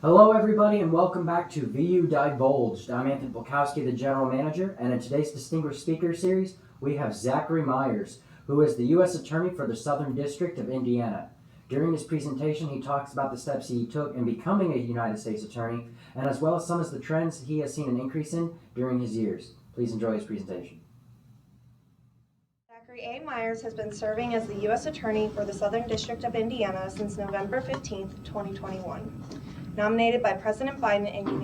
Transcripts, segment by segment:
Hello everybody and welcome back to VuDivulged. I'm Anthony Polkowski, the General Manager, and in today's Distinguished Speaker Series, we have Zachary Myers, who is the U.S. Attorney for the Southern District of Indiana. During his presentation, he talks about the steps he took in becoming a United States Attorney, and as well as some of the trends he has seen an increase in during his years. Please enjoy his presentation. Zachary A. Myers has been serving as the U.S. Attorney for the Southern District of Indiana since November 15, 2021. Nominated by President Biden and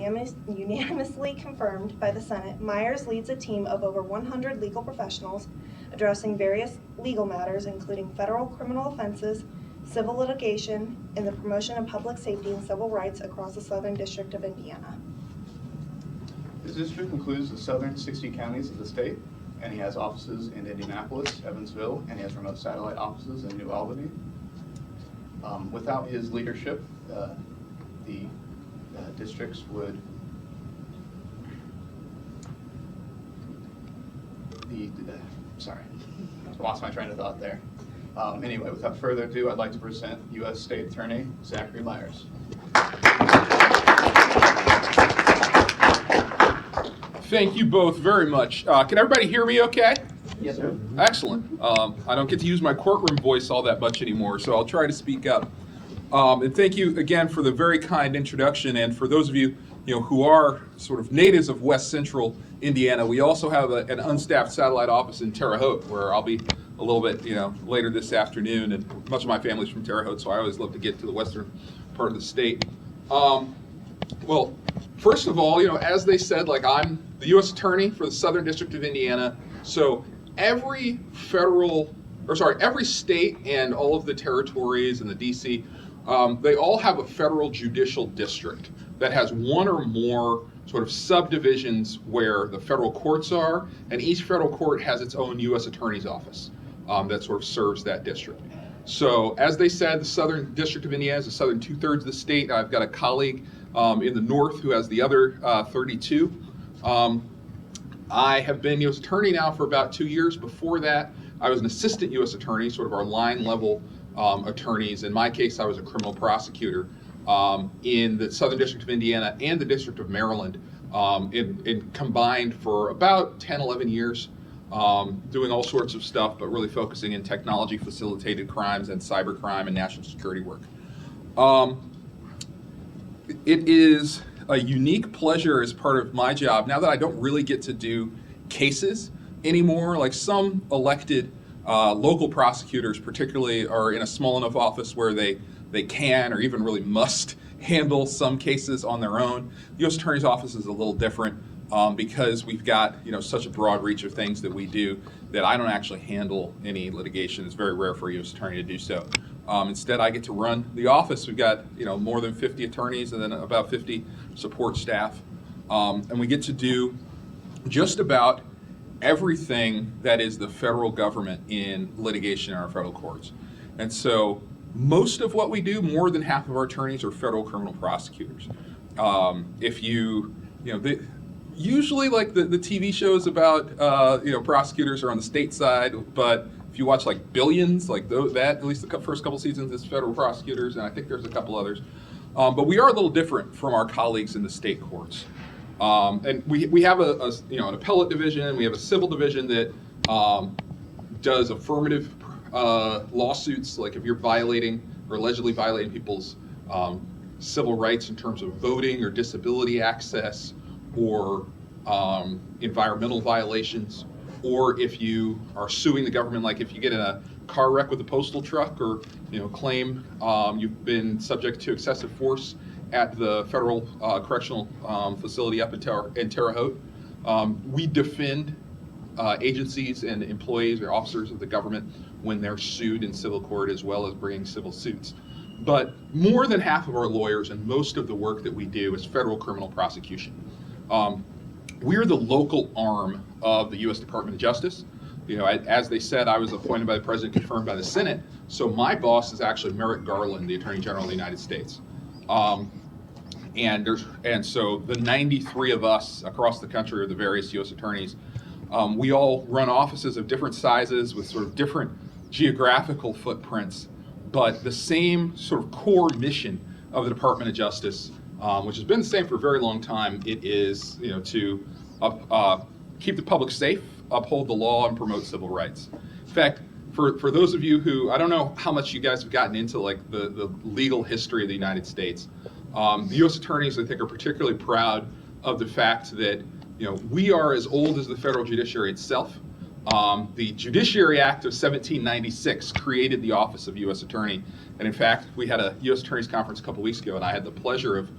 unanimously confirmed by the Senate, Myers leads a team of over 100 legal professionals addressing various legal matters, including federal criminal offenses, civil litigation, and the promotion of public safety and civil rights across the Southern District of Indiana. His district includes the southern 60 counties of the state, and he has offices in Indianapolis, Evansville, and he has remote satellite offices in New Albany. Without his leadership, the districts would sorry, I lost my train of thought there. Anyway, without further ado, I'd like to present U.S. State Attorney Zachary Myers. Thank you both very much. Can everybody hear me okay? Yes, sir. Excellent. I don't get to use my courtroom voice all that much anymore, so I'll try to speak up. And thank you again for the very kind introduction. And for those of you, who are sort of natives of West Central Indiana, we also have an unstaffed satellite office in Terre Haute, where I'll be a little bit, later this afternoon. And much of my family's from Terre Haute, so I always love to get to the western part of the state. Well, first of all, as they said, I'm the U.S. Attorney for the Southern District of Indiana. So every every state and all of the territories and the D.C., they all have a federal judicial district that has one or more sort of subdivisions where the federal courts are, and each federal court has its own U.S. Attorney's office that sort of serves that district. So as they said, the Southern District of Indiana is the southern 2/3 of the state. I've got a colleague in the north who has the other 32. I have been U.S. Attorney now for about 2 years. Before that, I was an assistant U.S. Attorney, sort of our line level attorneys. In my case, I was a criminal prosecutor in the Southern District of Indiana and the District of Maryland, in combined for about 10, 11 years, doing all sorts of stuff, but really focusing in technology-facilitated crimes and cybercrime and national security work. It is a unique pleasure as part of my job, now that I don't really get to do cases anymore, like some elected local prosecutors particularly are in a small enough office where they can or even really must handle some cases on their own. The U.S. Attorney's Office is a little different because we've got such a broad reach of things that we do that I don't actually handle any litigation. It's very rare for a U.S. Attorney to do so. Instead, I get to run the office. We've got more than 50 attorneys and then about 50 support staff, and we get to do just about everything that is the federal government in litigation in our federal courts. And so most of what we do, more than half of our attorneys are federal criminal prosecutors. Usually like the TV shows about prosecutors are on the state side, but if you watch like Billions, like that, at least the first couple seasons is federal prosecutors, and I think there's a couple others. But we are a little different from our colleagues in the state courts. And we have an appellate division, we have a civil division that does affirmative lawsuits, like if you're violating or allegedly violating people's civil rights in terms of voting or disability access or environmental violations, or if you are suing the government, like if you get in a car wreck with a postal truck or claim you've been subject to excessive force at the federal correctional facility up in Terre Haute. We defend agencies and employees or officers of the government when they're sued in civil court, as well as bringing civil suits. But more than half of our lawyers and most of the work that we do is federal criminal prosecution. We're the local arm of the U.S. Department of Justice. As they said, I was appointed by the President, confirmed by the Senate. So my boss is actually Merrick Garland, the Attorney General of the United States. And so the 93 of us across the country are the various U.S. attorneys. We all run offices of different sizes with sort of different geographical footprints, but the same sort of core mission of the Department of Justice which has been the same for a very long time. It is, to keep the public safe, uphold the law, and promote civil rights. In fact, for those of you who, I don't know how much you guys have gotten into like the legal history of the United States, the U.S. attorneys, I think, are particularly proud of the fact that we are as old as the federal judiciary itself. The Judiciary Act of 1796 created the office of U.S. Attorney, and in fact, we had a U.S. Attorney's Conference a couple weeks ago, and I had the pleasure of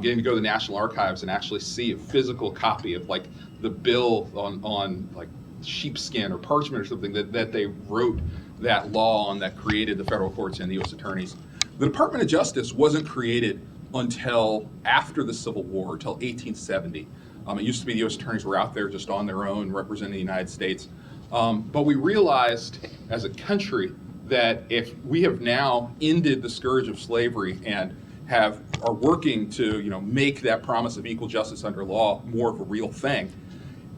getting to go to the National Archives and actually see a physical copy of like the bill on like sheepskin or parchment or something that they wrote that law on that created the federal courts and the U.S. attorneys. The Department of Justice wasn't created until after the Civil War, until 1870. It used to be the U.S. attorneys were out there just on their own representing the United States. But we realized as a country that if we have now ended the scourge of slavery and are working to make that promise of equal justice under law more of a real thing,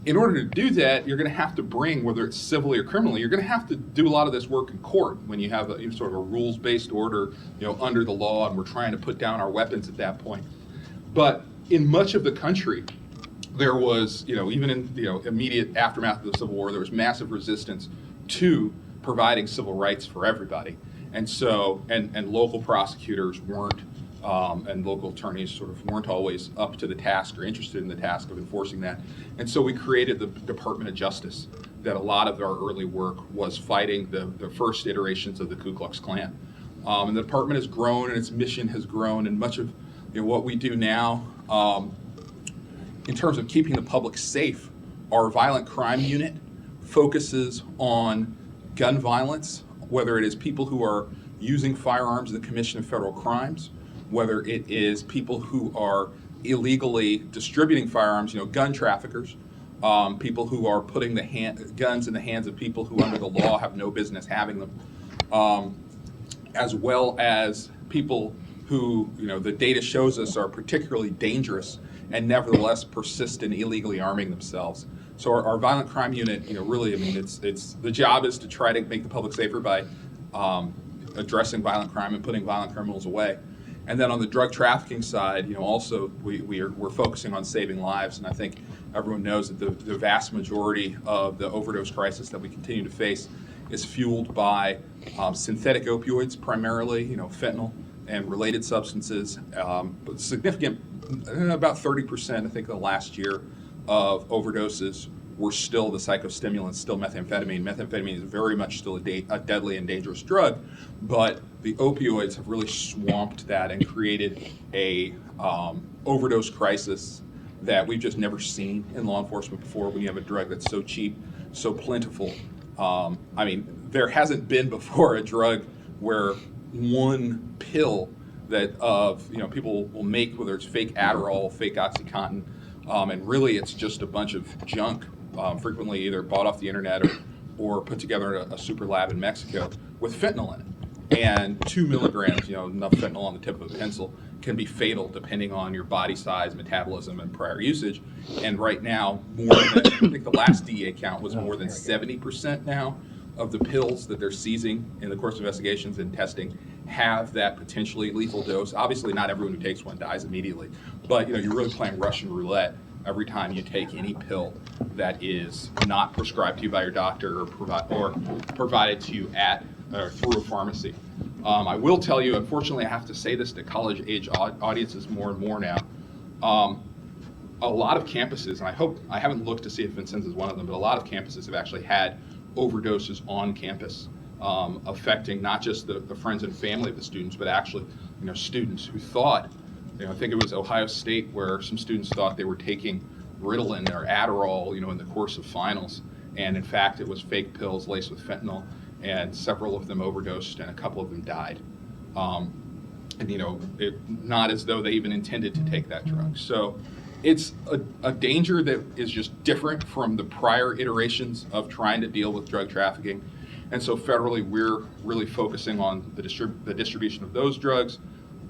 in order to do that, you're going to have to bring, whether it's civilly or criminally, you're going to have to do a lot of this work in court when you have sort of a rules-based order, under the law, and we're trying to put down our weapons at that point. But in much of the country, there was, even in the immediate aftermath of the Civil War, there was massive resistance to providing civil rights for everybody, and so and local prosecutors weren't. And local attorneys sort of weren't always up to the task or interested in the task of enforcing that. And so we created the Department of Justice, that a lot of our early work was fighting the first iterations of the Ku Klux Klan. And the department has grown and its mission has grown, and much of what we do now in terms of keeping the public safe, our violent crime unit focuses on gun violence, whether it is people who are using firearms in the commission of federal crimes, whether it is people who are illegally distributing firearms, gun traffickers, people who are putting guns in the hands of people who under the law have no business having them, as well as people who, the data shows us are particularly dangerous and nevertheless persist in illegally arming themselves. So our violent crime unit, really, it's the job is to try to make the public safer by addressing violent crime and putting violent criminals away. And then on the drug trafficking side, also we're focusing on saving lives, and I think everyone knows that the vast majority of the overdose crisis that we continue to face is fueled by synthetic opioids, primarily, fentanyl and related substances. But significant, about 30%, I think, the last year of overdoses were still the psychostimulants, still methamphetamine. Methamphetamine is very much still a deadly and dangerous drug, but the opioids have really swamped that and created a overdose crisis that we've just never seen in law enforcement before, when you have a drug that's so cheap, so plentiful. There hasn't been before a drug where one pill that people will make, whether it's fake Adderall, fake OxyContin, and really it's just a bunch of junk, frequently either bought off the internet or put together in a super lab in Mexico with fentanyl in it. And 2 milligrams, enough fentanyl on the tip of a pencil, can be fatal depending on your body size, metabolism, and prior usage. And right now, more than, I think the last DEA count was more than 70% now of the pills that they're seizing in the course of investigations and testing have that potentially lethal dose. Obviously, not everyone who takes one dies immediately, but you're really playing Russian roulette every time you take any pill that is not prescribed to you by your doctor or provided to you at or through a pharmacy. I will tell you, unfortunately, I have to say this to college-age audiences more and more now. A lot of campuses, and I haven't looked to see if Vincennes is one of them, but a lot of campuses have actually had overdoses on campus, affecting not just the friends and family of the students, but actually, students who thought, I think it was Ohio State, where some students thought they were taking Ritalin or Adderall, in the course of finals, and in fact, it was fake pills laced with fentanyl, and several of them overdosed, and a couple of them died. Not as though they even intended to take that drug. So it's a danger that is just different from the prior iterations of trying to deal with drug trafficking. And so federally, we're really focusing on the distribution of those drugs,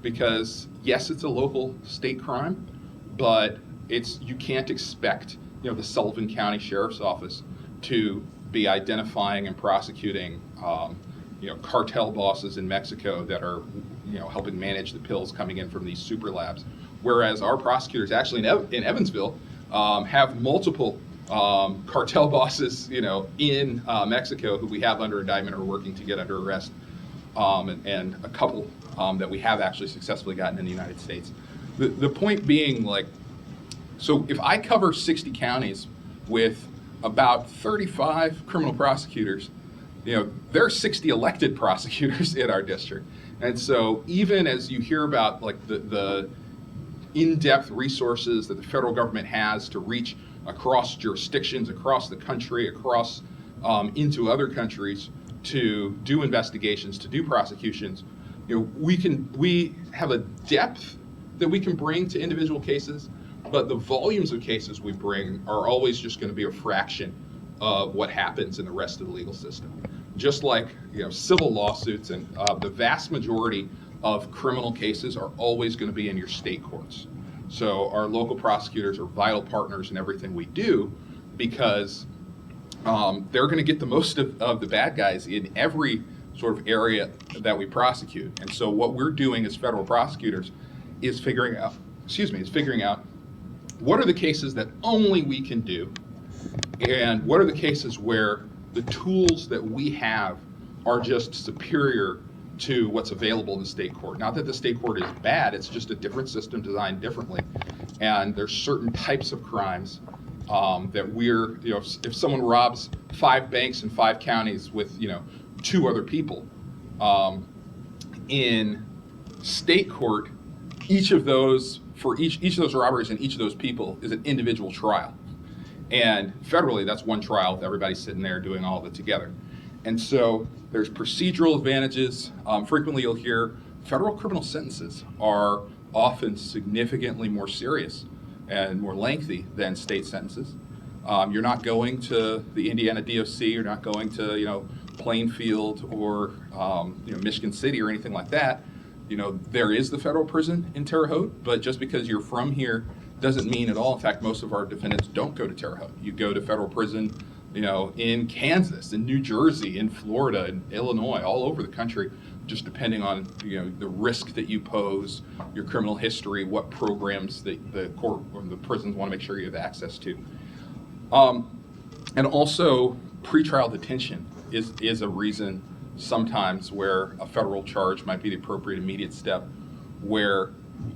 because yes, it's a local state crime, but you can't expect the Sullivan County Sheriff's Office to be identifying and prosecuting cartel bosses in Mexico that are helping manage the pills coming in from these super labs, whereas our prosecutors actually in Evansville have multiple cartel bosses, in Mexico who we have under indictment or working to get under arrest, and a couple that we have actually successfully gotten in the United States. The point being, so if I cover 60 counties with about 35 criminal prosecutors, there are 60 elected prosecutors in our district. And so even as you hear about the in-depth resources that the federal government has to reach across jurisdictions, across the country, across into other countries to do investigations, to do prosecutions, we have a depth that we can bring to individual cases, but the volumes of cases we bring are always just going to be a fraction of what happens in the rest of the legal system. Just like civil lawsuits, and the vast majority of criminal cases are always going to be in your state courts. So our local prosecutors are vital partners in everything we do, because they're going to get the most of the bad guys in every sort of area that we prosecute. And so what we're doing as federal prosecutors is figuring out what are the cases that only we can do, and what are the cases where the tools that we have are just superior to what's available in the state court. Not that the state court is bad, it's just a different system designed differently. And there's certain types of crimes that we're, if someone robs 5 banks in 5 counties with, 2 other people, in state court, each of those robberies and each of those people is an individual trial. And federally, that's one trial with everybody sitting there doing all of it together. And so there's procedural advantages. Frequently you'll hear federal criminal sentences are often significantly more serious and more lengthy than state sentences. You're not going to the Indiana DOC, you're not going to Plainfield or Michigan City or anything like that. There is the federal prison in Terre Haute, but just because you're from here doesn't mean at all. In fact, most of our defendants don't go to Terre Haute. You go to federal prison, in Kansas, in New Jersey, in Florida, in Illinois, all over the country, just depending on the risk that you pose, your criminal history, what programs the court or the prisons want to make sure you have access to. And also, pretrial detention is a reason sometimes where a federal charge might be the appropriate immediate step, where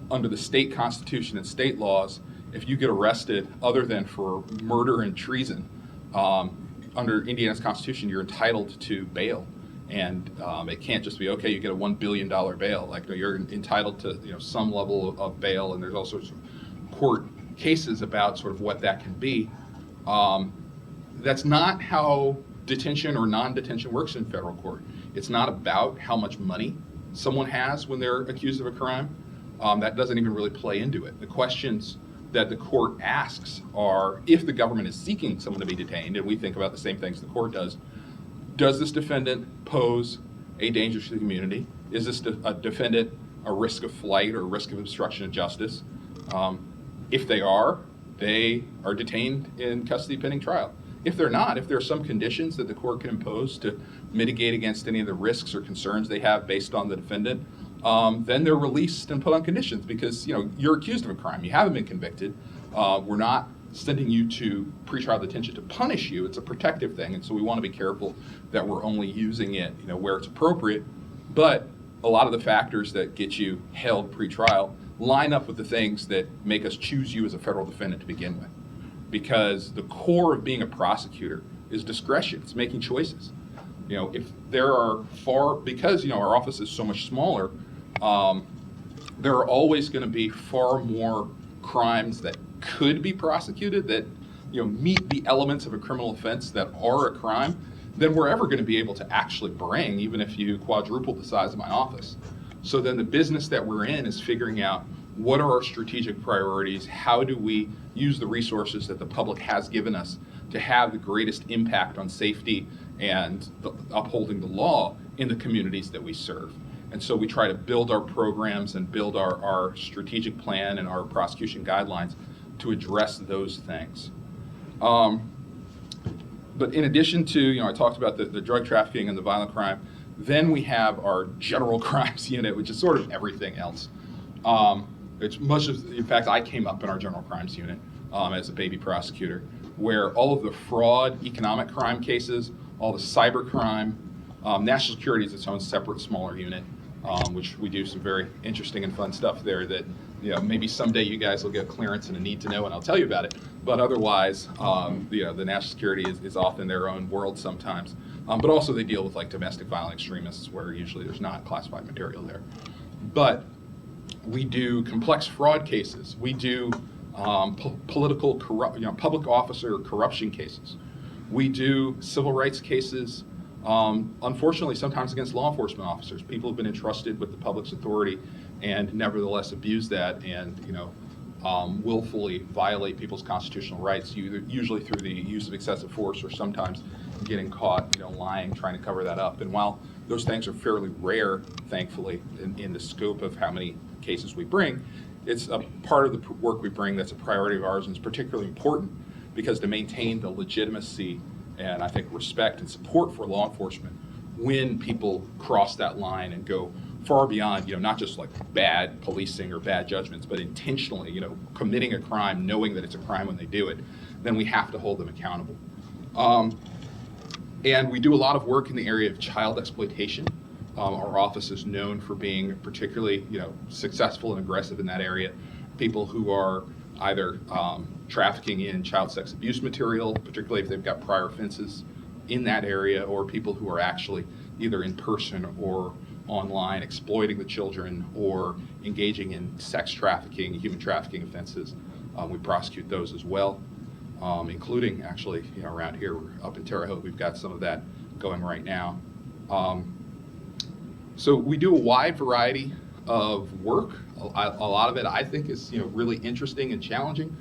under the state constitution and state laws, if you get arrested other than for murder and treason, under Indiana's constitution, you're entitled to bail. And it can't just be, okay, you get a $1 billion bail. You're entitled to some level of bail, and there's all sorts of court cases about sort of what that can be. That's not how detention or non-detention works in federal court. It's not about how much money someone has when they're accused of a crime. That doesn't even really play into it. The questions that the court asks are, if the government is seeking someone to be detained, and we think about the same things the court does this defendant pose a danger to the community? Is this a defendant a risk of flight or risk of obstruction of justice? If they are detained in custody pending trial. If they're not, if there are some conditions that the court can impose to mitigate against any of the risks or concerns they have based on the defendant, then they're released and put on conditions, because you're accused of a crime. You haven't been convicted. We're not sending you to pretrial detention to punish you. It's a protective thing, and so we want to be careful that we're only using it where it's appropriate. But a lot of the factors that get you held pretrial line up with the things that make us choose you as a federal defendant to begin with. Because the core of being a prosecutor is discretion. It's making choices. If there are because our office is so much smaller, there are always going to be far more crimes that could be prosecuted that meet the elements of a criminal offense that are a crime than we're ever going to be able to actually bring, even if you quadruple the size of my office. So then the business that we're in is figuring out, what are our strategic priorities? How do we use the resources that the public has given us to have the greatest impact on safety and upholding the law in the communities that we serve? And so we try to build our programs and build our strategic plan and our prosecution guidelines to address those things. But in addition to, I talked about the drug trafficking and the violent crime, then we have our general crimes unit, which is sort of everything else. It's much as, in fact, I came up in our general crimes unit as a baby prosecutor, where all of the fraud, economic crime cases, all the cyber crime, national security is its own separate, smaller unit, which we do some very interesting and fun stuff there that, maybe someday you guys will get clearance and a need to know and I'll tell you about it. But otherwise, the national security is often their own world sometimes. But also they deal with like domestic violent extremists where usually there's not classified material there. But we do complex fraud cases. We do public officer corruption cases. We do civil rights cases, unfortunately, sometimes against law enforcement officers. People have been entrusted with the public's authority and nevertheless abuse that and, willfully violate people's constitutional rights, usually through the use of excessive force or sometimes getting caught, lying, trying to cover that up. And while those things are fairly rare, thankfully, in the scope of how many cases we bring, it's a part of the work we bring that's a priority of ours and is particularly important because to maintain the legitimacy and I think respect and support for law enforcement when people cross that line and go far beyond, not just like bad policing or bad judgments, but intentionally, committing a crime, knowing that it's a crime when they do it, then we have to hold them accountable. And we do a lot of work in the area of child exploitation. Our office is known for being particularly, successful and aggressive in that area. People who are either trafficking in child sex abuse material, particularly if they've got prior offenses in that area, or people who are actually either in person or online exploiting the children or engaging in sex trafficking, human trafficking offenses. We prosecute those as well, including actually, around here, up in Terre Haute, we've got some of that going right now. So we do a wide variety of work. A lot of it I think is really interesting and challenging,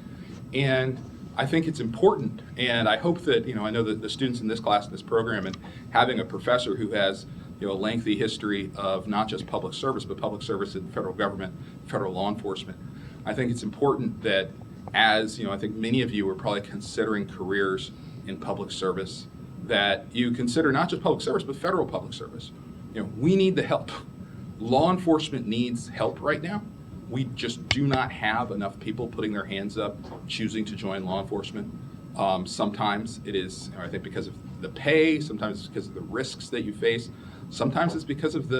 and I think it's important. And I hope that I know that the students in this class, in this program, and having a professor who has a lengthy history of not just public service but public service in federal government, federal law enforcement. I think it's important that as I think many of you are probably considering careers in public service, that you consider not just public service but federal public service. We need the help. Law enforcement needs help right now. We just do not have enough people putting their hands up, choosing to join law enforcement. Sometimes it is, I think, because of the pay. Sometimes it's because of the risks that you face. Sometimes it's because of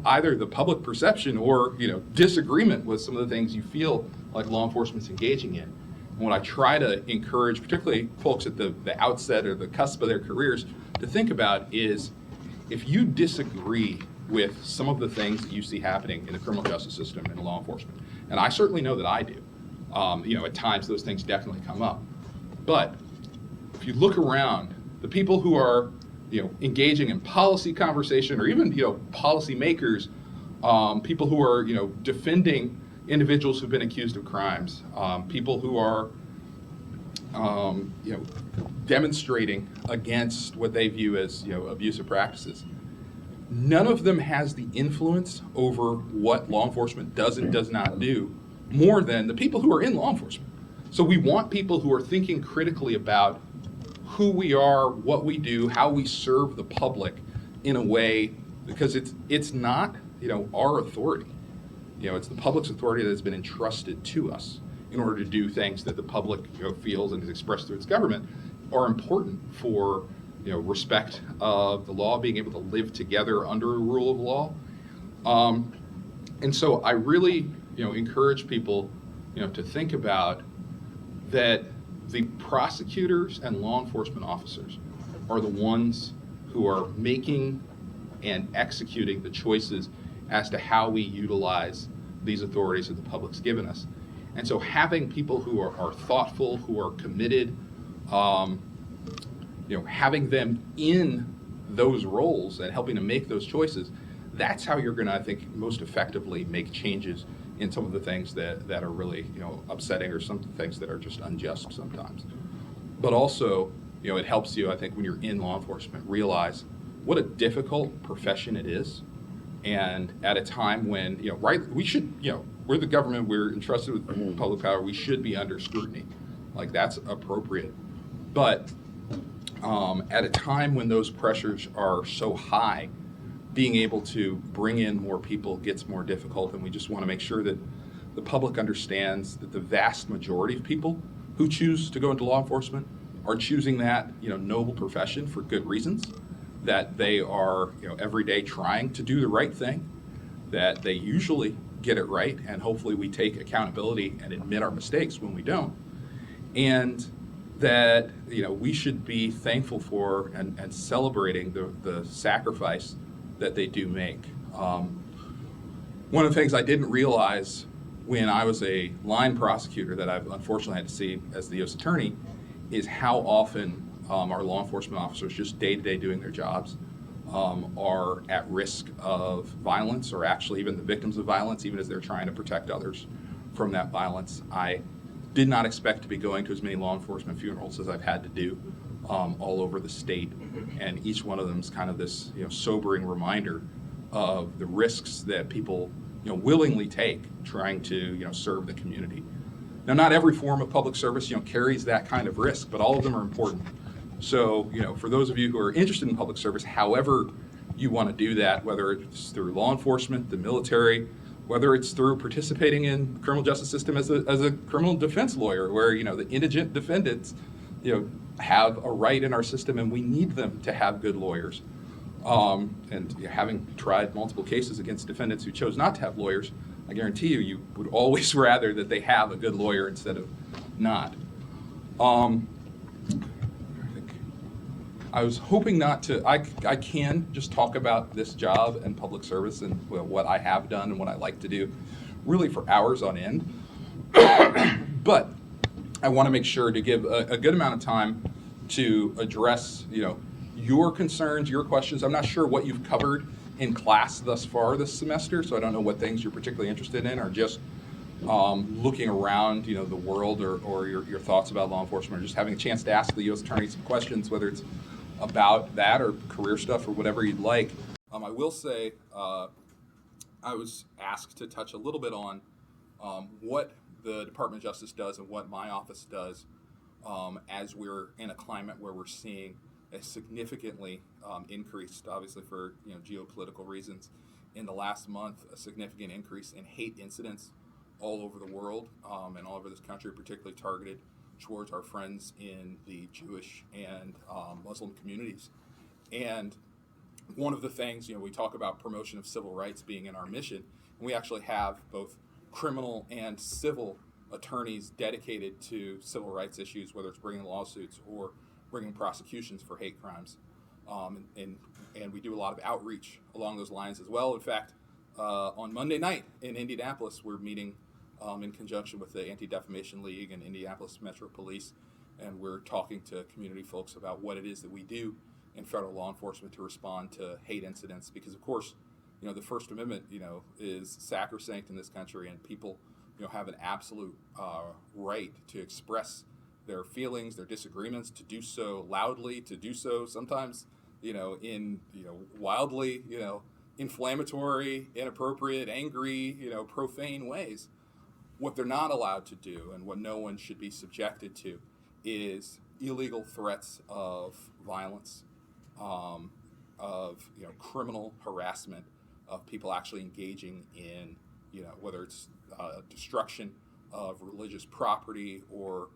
either the public perception or disagreement with some of the things you feel like law enforcement's engaging in. And what I try to encourage, particularly folks at the outset or the cusp of their careers, to think about is if you disagree with some of the things that you see happening in the criminal justice system and law enforcement, and I certainly know that I do. At times those things definitely come up. But if you look around, the people who are engaging in policy conversation or even policy makers, people who are defending individuals who've been accused of crimes, people who are demonstrating against what they view as abusive practices. None of them has the influence over what law enforcement does and does not do more than the people who are in law enforcement. So we want people who are thinking critically about who we are, what we do, how we serve the public in a way, because it's not our authority. It's the public's authority that has been entrusted to us in order to do things that the public feels and is expressed through its government are important for respect of the law, being able to live together under a rule of law. And so I really encourage people to think about that the prosecutors and law enforcement officers are the ones who are making and executing the choices as to how we utilize these authorities that the public's given us. And so having people who are thoughtful, who are committed, having them in those roles and helping to make those choices, that's how you're going to, I think, most effectively make changes in some of the things that are really, upsetting, or some things that are just unjust sometimes. But also, it helps you, I think, when you're in law enforcement, realize what a difficult profession it is. And at a time when, we should, we're the government, we're entrusted with public power, we should be under scrutiny. Like, that's appropriate. But at a time when those pressures are so high, being able to bring in more people gets more difficult, and we just want to make sure that the public understands that the vast majority of people who choose to go into law enforcement are choosing that, noble profession for good reasons, that they are, every day trying to do the right thing, that they usually get it right, and hopefully we take accountability and admit our mistakes when we don't, and that, we should be thankful for and celebrating the sacrifice that they do make. One of the things I didn't realize when I was a line prosecutor that I've unfortunately had to see as the U.S. Attorney is how often our law enforcement officers, just day-to-day doing their jobs, are at risk of violence, or actually even the victims of violence, even as they're trying to protect others from that violence. I did not expect to be going to as many law enforcement funerals as I've had to do all over the state, and each one of them is kind of this sobering reminder of the risks that people willingly take trying to serve the community. Now, not every form of public service carries that kind of risk, but all of them are important. So for those of you who are interested in public service, however you want to do that, whether it's through law enforcement, the military, whether it's through participating in the criminal justice system as a criminal defense lawyer, where the indigent defendants have a right in our system, and we need them to have good lawyers. And having tried multiple cases against defendants who chose not to have lawyers, I guarantee you would always rather that they have a good lawyer instead of not. I was hoping not to, I can just talk about this job and public service and what I have done and what I like to do really for hours on end. But I want to make sure to give a good amount of time to address, your concerns, your questions. I'm not sure what you've covered in class thus far this semester, so I don't know what things you're particularly interested in, or just looking around, the world, or your thoughts about law enforcement, or just having a chance to ask the U.S. Attorney some questions, whether it's about that or career stuff or whatever you'd like. I will say I was asked to touch a little bit on what the Department of Justice does and what my office does as we're in a climate where we're seeing a significantly increased, obviously for geopolitical reasons, in the last month, a significant increase in hate incidents all over the world and all over this country, particularly targeted towards our friends in the Jewish and Muslim communities. And one of the things, we talk about promotion of civil rights being in our mission, and we actually have both criminal and civil attorneys dedicated to civil rights issues, whether it's bringing lawsuits or bringing prosecutions for hate crimes. And we do a lot of outreach along those lines as well. In fact, on Monday night in Indianapolis, we're meeting in conjunction with the Anti-Defamation League and Indianapolis Metro Police, and we're talking to community folks about what it is that we do in federal law enforcement to respond to hate incidents, because of course, the First Amendment, is sacrosanct in this country, and people, have an absolute right to express their feelings, their disagreements, to do so loudly, to do so sometimes, in, wildly, inflammatory, inappropriate, angry, profane ways. What they're not allowed to do, and what no one should be subjected to, is illegal threats of violence, of criminal harassment, of people actually engaging in whether it's destruction of religious property, or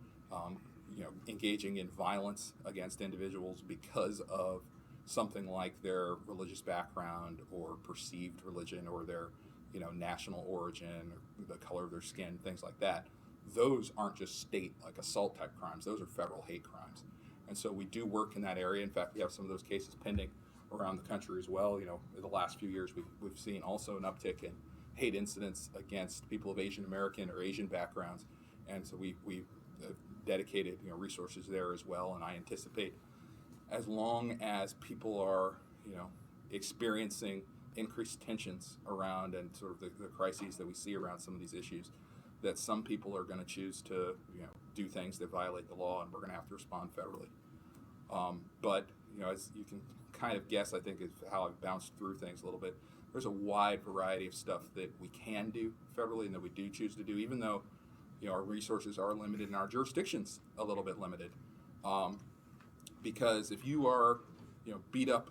engaging in violence against individuals because of something like their religious background or perceived religion, or their national origin, or the color of their skin, things like that. Those aren't just state, like assault type crimes, those are federal hate crimes. And so we do work in that area. In fact, we have some of those cases pending around the country as well. In the last few years, we've seen also an uptick in hate incidents against people of Asian American or Asian backgrounds. And so we dedicated resources there as well. And I anticipate, as long as people are experiencing increased tensions around and sort of the crises that we see around some of these issues, that some people are going to choose to do things that violate the law, and we're going to have to respond federally. But as you can kind of guess, I think is how I've bounced through things a little bit. There's a wide variety of stuff that we can do federally and that we do choose to do, even though our resources are limited and our jurisdictions a little bit limited. Because if you are beat up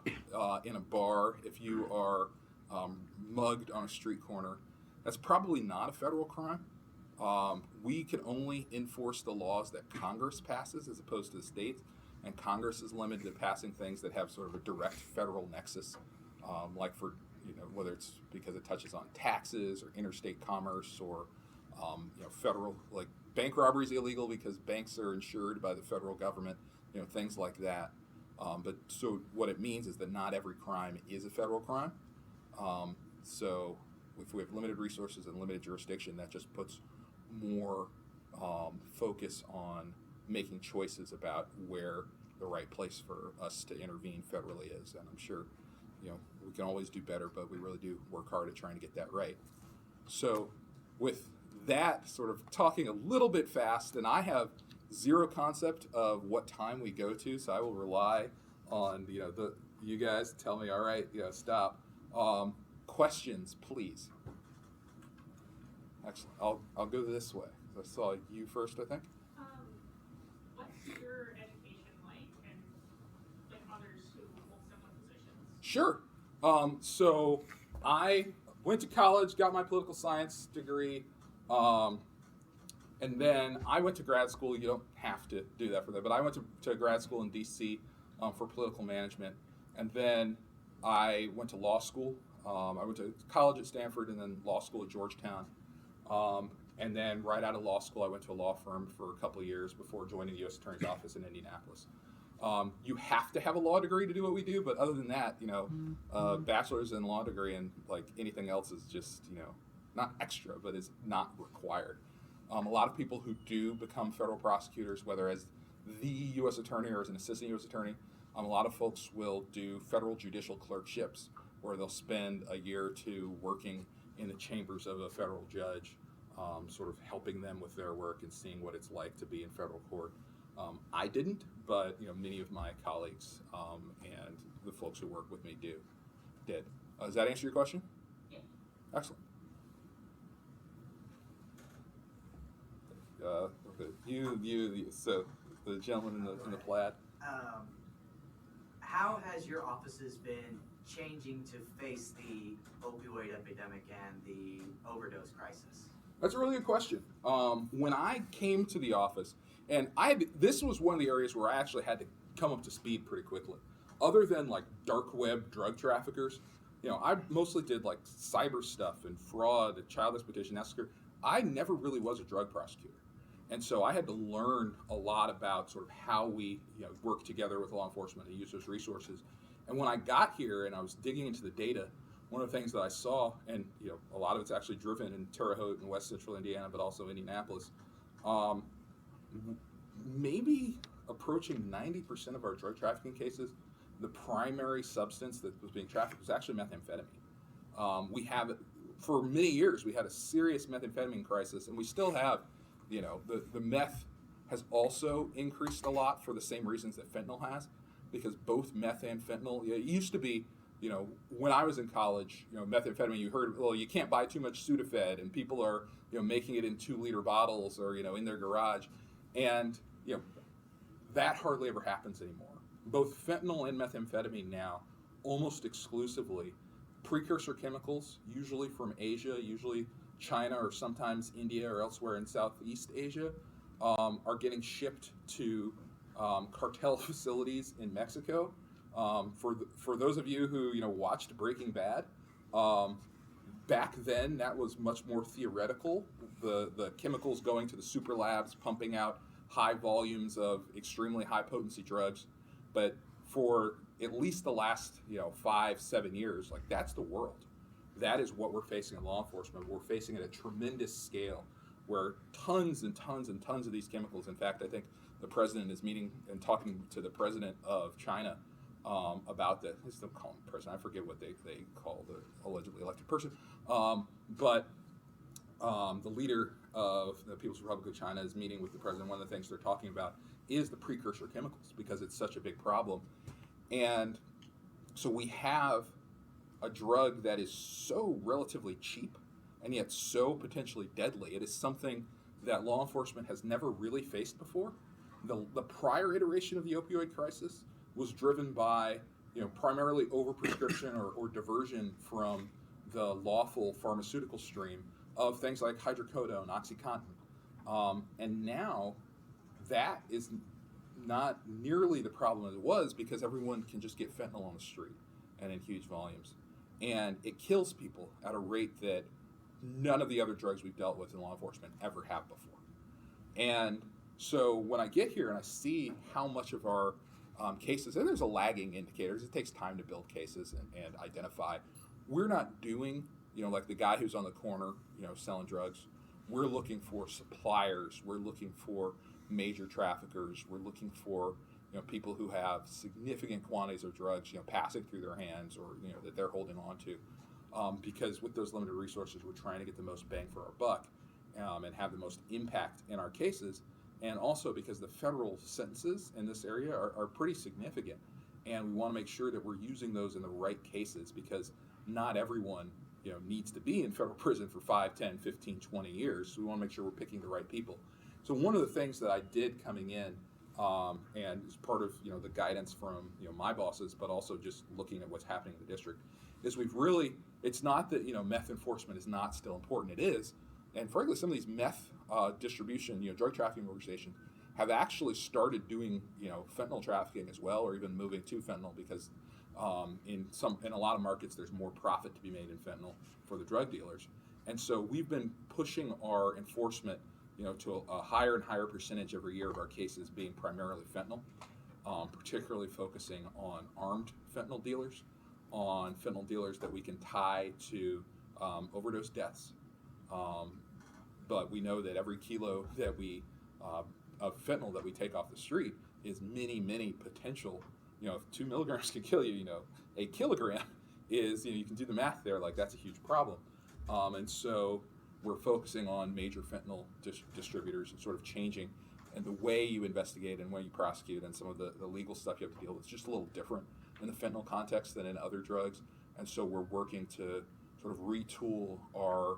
in a bar, if you are mugged on a street corner, that's probably not a federal crime. We can only enforce the laws that Congress passes as opposed to the states, and Congress is limited to passing things that have sort of a direct federal nexus, like for whether it's because it touches on taxes or interstate commerce or federal, like bank robbery is illegal because banks are insured by the federal government, things like that. But so what it means is that not every crime is a federal crime. So if we have limited resources and limited jurisdiction, that just puts more focus on making choices about where the right place for us to intervene federally is. And I'm sure, we can always do better, but we really do work hard at trying to get that right. So with that sort of talking a little bit fast, and I have zero concept of what time we go to, so I will rely on you guys to tell me, all right, stop. Questions, please. Actually, I'll go this way. I saw you first, I think. What's your education like, and like others who hold similar positions? Sure. So I went to college, got my political science degree, and then I went to grad school. You don't have to do that for that, but I went to grad school in D.C. For political management, and then I went to law school. I went to college at Stanford and then law school at Georgetown. And then right out of law school, I went to a law firm for a couple of years before joining the U.S. Attorney's Office in Indianapolis. You have to have a law degree to do what we do, but other than that, bachelor's in law degree and like anything else is just, not extra, but is not required. A lot of people who do become federal prosecutors, whether as the U.S. attorney or as an assistant U.S. attorney, a lot of folks will do federal judicial clerkships, where they'll spend a year or two working in the chambers of a federal judge, sort of helping them with their work and seeing what it's like to be in federal court. I didn't, but many of my colleagues and the folks who work with me did. Does that answer your question? Yeah. Excellent. Okay. So the gentleman in the plaid. How has your offices been changing to face the opioid epidemic and the overdose crisis? That's a really good question. When I came to the office, and this was one of the areas where I actually had to come up to speed pretty quickly. Other than like dark web drug traffickers, I mostly did like cyber stuff and fraud, child exploitation, massacre. I never really was a drug prosecutor. And so I had to learn a lot about sort of how we work together with law enforcement and use those resources. And when I got here and I was digging into the data, one of the things that I saw, and a lot of it's actually driven in Terre Haute and West Central Indiana, but also Indianapolis, maybe approaching 90% of our drug trafficking cases, the primary substance that was being trafficked was actually methamphetamine. For many years, we had a serious methamphetamine crisis, and we still have. The meth has also increased a lot for the same reasons that fentanyl has, because both meth and fentanyl, it used to be, when I was in college, methamphetamine, you heard, well, you can't buy too much Sudafed, and people are, making it in 2-liter bottles or, in their garage. And, that hardly ever happens anymore. Both fentanyl and methamphetamine now, almost exclusively, precursor chemicals, usually from Asia, usually China or sometimes India or elsewhere in Southeast Asia, are getting shipped to cartel facilities in Mexico. For those of you who watched Breaking Bad, back then that was much more theoretical. The chemicals going to the super labs, pumping out high volumes of extremely high potency drugs, but for at least the last 5-7 years, like that's the world. That is what we're facing in law enforcement. We're facing at a tremendous scale where tons and tons and tons of these chemicals, in fact, I think the president is meeting and talking to the president of China about that. I still call him president. I forget what they call the allegedly elected person. But the leader of the People's Republic of China is meeting with the president. One of the things they're talking about is the precursor chemicals because it's such a big problem. And so we have a drug that is so relatively cheap and yet so potentially deadly. It is something that law enforcement has never really faced before. The prior iteration of the opioid crisis was driven by primarily overprescription or diversion from the lawful pharmaceutical stream of things like hydrocodone, OxyContin. And now that is not nearly the problem as it was because everyone can just get fentanyl on the street and in huge volumes. And it kills people at a rate that none of the other drugs we've dealt with in law enforcement ever have before. And so when I get here and I see how much of our cases, and there's a lagging indicators, it takes time to build cases and identify. We're not doing, like the guy who's on the corner, selling drugs. We're looking for suppliers. We're looking for major traffickers. We're looking for, people who have significant quantities of drugs, passing through their hands or, that they're holding on to. Because with those limited resources, we're trying to get the most bang for our buck and have the most impact in our cases. And also because the federal sentences in this area are pretty significant. And we want to make sure that we're using those in the right cases because not everyone needs to be in federal prison for 5, 10, 15, 20 years. So we want to make sure we're picking the right people. So one of the things that I did coming in and as part of the guidance from my bosses, but also just looking at what's happening in the district, is we've really, it's not that meth enforcement is not still important. It is. And frankly, some of these meth distribution, drug trafficking organizations have actually started doing, fentanyl trafficking as well, or even moving to fentanyl because in a lot of markets there's more profit to be made in fentanyl for the drug dealers. And so we've been pushing our enforcement, to a higher and higher percentage every year of our cases being primarily fentanyl, particularly focusing on armed fentanyl dealers, on fentanyl dealers that we can tie to overdose deaths. But we know that every kilo that of fentanyl that we take off the street is many, many potential, if 2 milligrams can kill you, a kilogram is, you can do the math there, like that's a huge problem. And so we're focusing on major fentanyl distributors and sort of changing and the way you investigate and way you prosecute and some of the legal stuff you have to deal with. It's just a little different in the fentanyl context than in other drugs. And so we're working to sort of retool our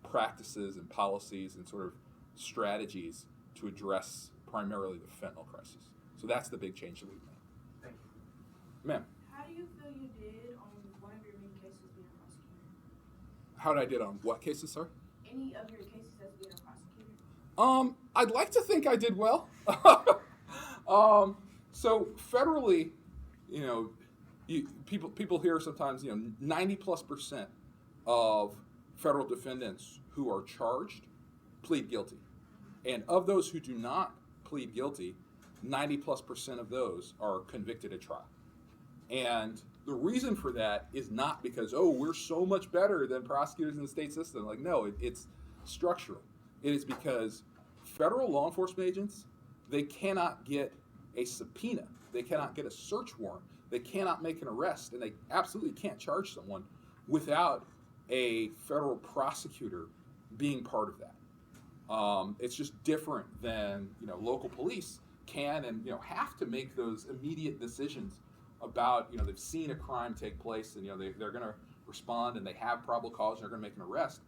practices and policies and sort of strategies to address primarily the fentanyl crisis. So that's the big change that we've made. Thank you. Ma'am, How do you feel you did on one of your main cases being a prosecutor? how did I did on what cases, sir? Any of your cases as being a prosecutor? I'd like to think I did well. So federally, people hear sometimes, 90+% of federal defendants who are charged plead guilty. And of those who do not plead guilty, 90+% of those are convicted at trial. And the reason for that is not because, we're so much better than prosecutors in the state system. Like, no, it's structural. It is because federal law enforcement agents, they cannot get a subpoena. They cannot get a search warrant. They cannot make an arrest, and they absolutely can't charge someone without a federal prosecutor being part of that. It's just different than local police can and have to make those immediate decisions about they've seen a crime take place and they're going to respond and they have probable cause and they're going to make an arrest.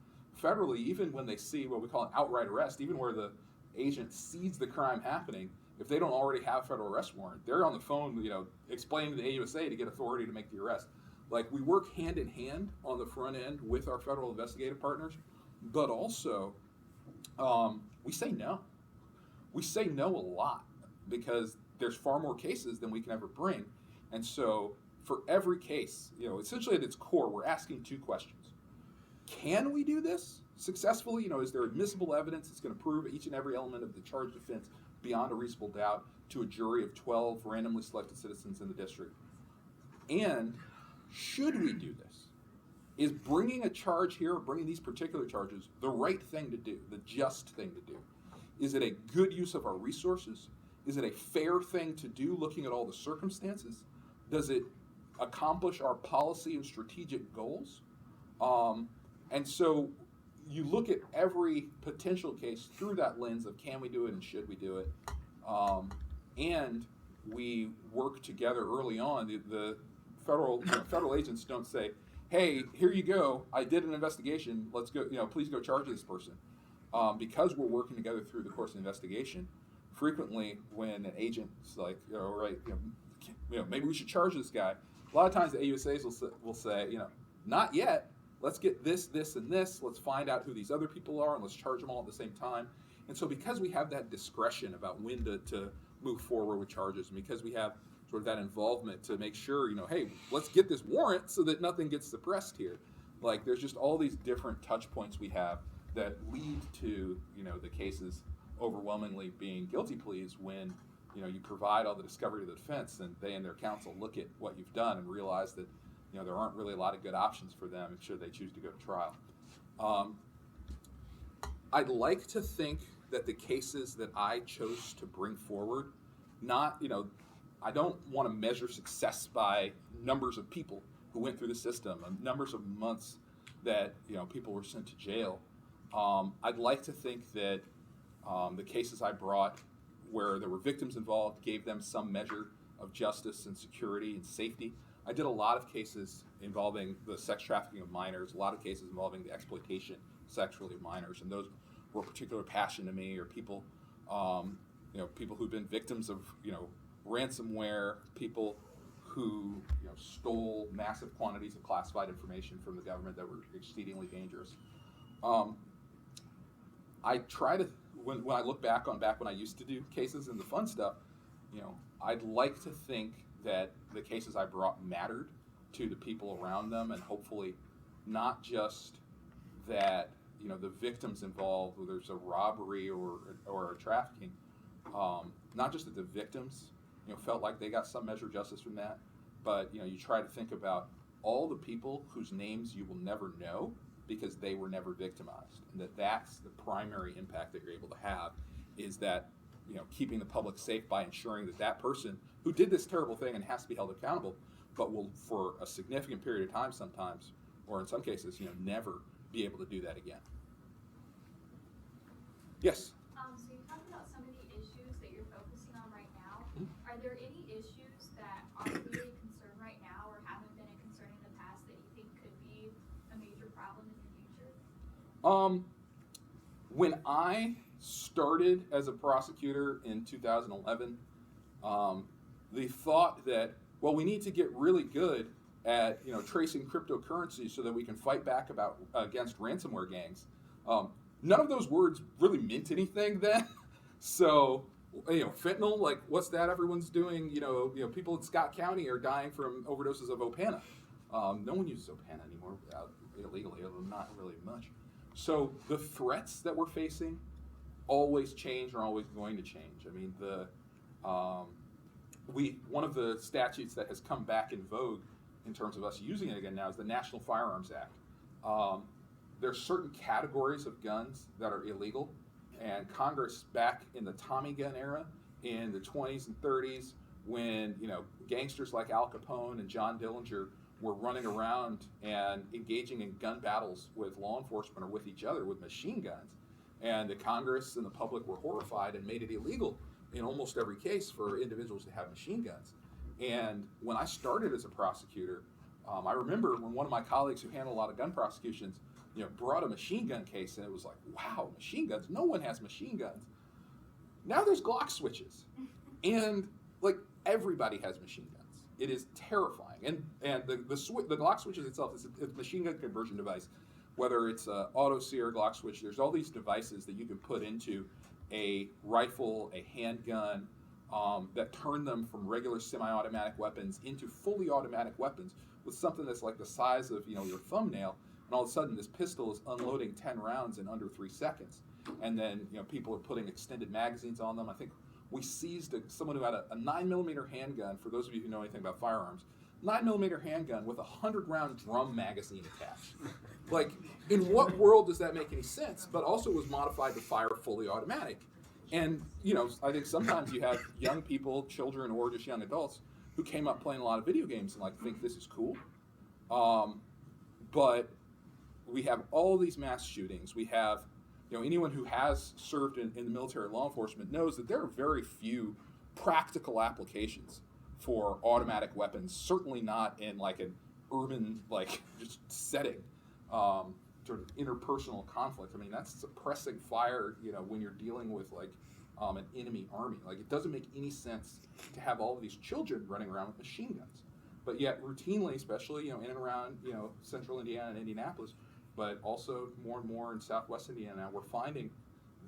Federally, even when they see what we call an outright arrest, even where the agent sees the crime happening, if they don't already have a federal arrest warrant, they're on the phone explaining to the AUSA to get authority to make the arrest. Like, we work hand in hand on the front end with our federal investigative partners, but also we say no. We say no a lot because there's far more cases than we can ever bring. And so for every case, essentially at its core, we're asking two questions. Can we do this successfully? Is there admissible evidence that's going to prove each and every element of the charged offense beyond a reasonable doubt to a jury of 12 randomly selected citizens in the district? And should we do this? Is bringing a charge here, bringing these particular charges, the right thing to do, the just thing to do? Is it a good use of our resources? Is it a fair thing to do looking at all the circumstances? Does it accomplish our policy and strategic goals? And so you look at every potential case through that lens of can we do it and should we do it? And we work together early on. The federal agents don't say, hey, here you go, I did an investigation, let's go, please go charge this person. Because we're working together through the course of the investigation, frequently when an agent's like, maybe we should charge this guy, a lot of times the AUSAs will say, not yet, let's get this, this, and this. Let's find out who these other people are, and let's charge them all at the same time. And so because we have that discretion about when to move forward with charges, and because we have sort of that involvement to make sure, hey, let's get this warrant so that nothing gets suppressed here. Like, there's just all these different touch points we have that lead to, the cases overwhelmingly being guilty pleas when, you provide all the discovery to the defense and they and their counsel look at what you've done and realize that, there aren't really a lot of good options for them should they choose to go to trial. I'd like to think that the cases that I chose to bring forward, not, I don't want to measure success by numbers of people who went through the system and numbers of months that, people were sent to jail. I'd like to think that the cases I brought where there were victims involved gave them some measure of justice and security and safety. I did a lot of cases involving the sex trafficking of minors, a lot of cases involving the exploitation sexually of minors, and those were a particular passion to me, or people, people who've been victims of, ransomware, people who, stole massive quantities of classified information from the government that were exceedingly dangerous. I try to, when I look back when I used to do cases and the fun stuff, I'd like to think that the cases I brought mattered to the people around them, and hopefully not just that, the victims involved, whether there's a robbery or a trafficking, not just that the victims, felt like they got some measure of justice from that, but, you try to think about all the people whose names you will never know because they were never victimized, and that's the primary impact that you're able to have, is that, keeping the public safe by ensuring that that person who did this terrible thing and has to be held accountable, but will for a significant period of time sometimes, or in some cases, never be able to do that again. Yes? So you talked about some of the issues that you're focusing on right now. Mm-hmm. Are there any issues that are really a concern right now or haven't been a concern in the past that you think could be a major problem in the future? When I started as a prosecutor in 2011, the thought that, well, we need to get really good at tracing cryptocurrency so that we can fight back against ransomware gangs. None of those words really meant anything then. So, fentanyl, like, what's that everyone's doing? People in Scott County are dying from overdoses of Opana. No one uses Opana anymore illegally, although not really much. So the threats that we're facing always change, are always going to change. I mean, one of the statutes that has come back in vogue in terms of us using it again now is the National Firearms Act. There's certain categories of guns that are illegal, and Congress back in the Tommy gun era in the 20s and 30s, when gangsters like Al Capone and John Dillinger were running around and engaging in gun battles with law enforcement or with each other with machine guns, and the Congress and the public were horrified and made it illegal in almost every case for individuals to have machine guns. And when I started as a prosecutor, I remember when one of my colleagues who handled a lot of gun prosecutions, brought a machine gun case, and it was like, wow, machine guns? No one has machine guns. Now there's Glock switches, and like everybody has machine guns. It is terrifying, and the Glock switches itself is a machine gun conversion device. Whether it's an auto sear, Glock switch, there's all these devices that you can put into a rifle, a handgun, that turn them from regular semi-automatic weapons into fully automatic weapons with something that's like the size of your thumbnail, and all of a sudden this pistol is unloading 10 rounds in under 3 seconds. And then people are putting extended magazines on them. I think we seized someone who had a 9mm handgun, for those of you who know anything about firearms, 9mm handgun with a 100-round drum magazine attached. Like, in what world does that make any sense? But also was modified to fire fully automatic. And, I think sometimes you have young people, children, or just young adults who came up playing a lot of video games and think this is cool. But we have all these mass shootings. We have, anyone who has served in the military law enforcement knows that there are very few practical applications for automatic weapons, certainly not in an urban just setting, sort of interpersonal conflict. I mean, that's suppressing fire, when you're dealing with an enemy army. It doesn't make any sense to have all of these children running around with machine guns. but yet routinely, especially in and around central Indiana and Indianapolis, but also more and more in southwest Indiana, we're finding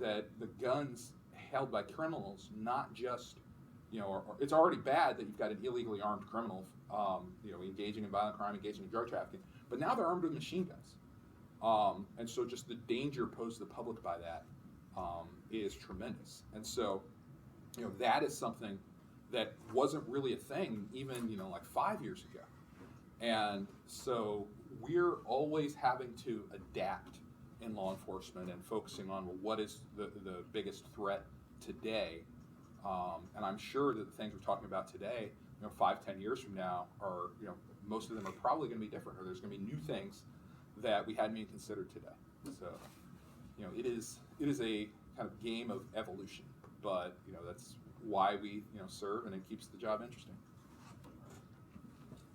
that the guns held by criminals, not just it's already bad that you've got an illegally armed criminal, engaging in violent crime, engaging in drug trafficking, but now they're armed with machine guns. And so just the danger posed to the public by that is tremendous. And so, that is something that wasn't really a thing even, like 5 years ago. And so we're always having to adapt in law enforcement and focusing on what is the biggest threat today. And I'm sure that the things we're talking about today, 5-10 years from now are, most of them are probably going to be different, or there's going to be new things that we hadn't even considered today. So, it is a kind of game of evolution, but that's why we serve, and it keeps the job interesting.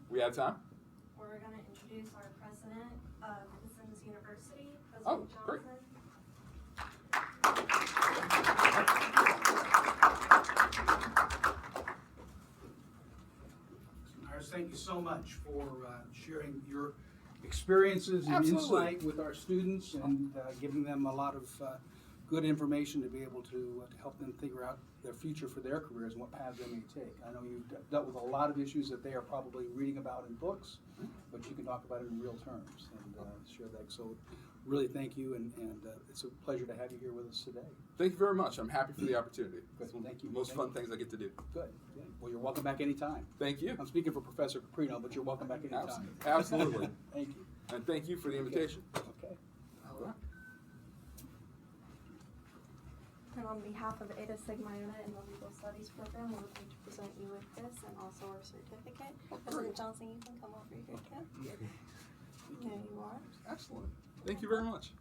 We have time? We're going to introduce our president of Citizens University, Oh, President great. Johnson. Myers, thank you so much for sharing your experiences and Absolutely. insight with our students and giving them a lot of good information to be able to help them figure out their future for their careers and what paths they may take. I know you've dealt with a lot of issues that they are probably reading about in books, but you can talk about it in real terms and share that. So really thank you, and it's a pleasure to have you here with us today. Thank you very much. I'm happy for the opportunity. Good. Well, thank you. Most Thank fun you. things I get to do. Good. Well, you're welcome back anytime. Thank you. I'm speaking for Professor Caprino, but you're welcome back anytime. Absolutely. Thank you. And thank you for the invitation. Okay. All right. And on behalf of Eta Sigma Iota and the Legal Studies Program, we're going to present you with this and also our certificate. President Johnson, you can come over here, Kip. There you are. Excellent. Thank you very much.